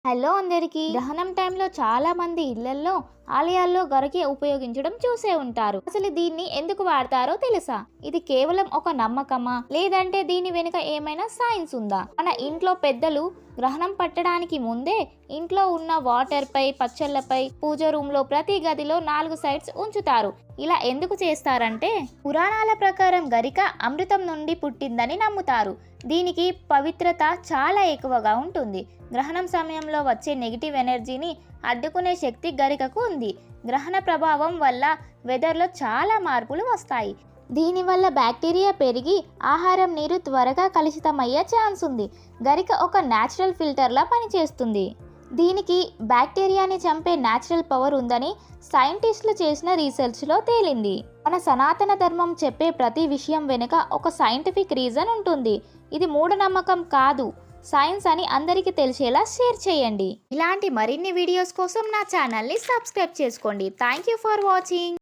Hello అందరికీ. గ్రహణం టైంలో చాలా మంది ఇళ్లల్లో ఆలయాల్లో గరిక ఉపయోగించడం చూసే ఉంటారు. అసలు దీన్ని ఎందుకు వాడతారో తెలుసా? ఇది కేవలం ఒక నమ్మకమా, లేదంటే దీని వెనుక ఏమైనా సైన్స్ ఉందా? మన ఇంట్లో పెద్దలు గ్రహణం పట్టడానికి ముందే ఇంట్లో ఉన్న వాటర్ పై, పచ్చళ్ళపై, పూజ రూమ్ లో ప్రతి గదిలో 4 సైడ్స్ ఉంచుతారు. ఇలా ఎందుకు చేస్తారంటే పురాణాల ప్రకారం గరిక అమృతం నుండి పుట్టిందని నమ్ముతారు. దీనికి పవిత్రత చాలా ఎక్కువగా ఉంటుంది. గ్రహణం సమయంలో వచ్చే నెగిటివ్ ఎనర్జీని అడ్డుకునే శక్తి గరికకు ఉంది. గ్రహణ ప్రభావం వల్ల వెదర్లో చాలా మార్పులు వస్తాయి. దీనివల్ల బ్యాక్టీరియా పెరిగి ఆహారం, నీరు త్వరగా కలుషితమయ్యే ఛాన్స్ ఉంది. గరిక ఒక న్యాచురల్ ఫిల్టర్లా పనిచేస్తుంది. దీనికి బ్యాక్టీరియాని చంపే న్యాచురల్ పవర్ ఉందని సైంటిస్టులు చేసిన రీసెర్చ్లో తేలింది. మన సనాతన ధర్మం చెప్పే ప్రతి విషయం వెనుక ఒక సైంటిఫిక్ రీజన్ ఉంటుంది. ఇది మూఢనమ్మకం కాదు, సైన్స్ అని అందరికీ తెలిసేలా షేర్ చేయండి. ఇలాంటి మరిన్ని వీడియోస్ కోసం నా ఛానల్ని సబ్స్క్రైబ్ చేసుకోండి. Thank you for watching.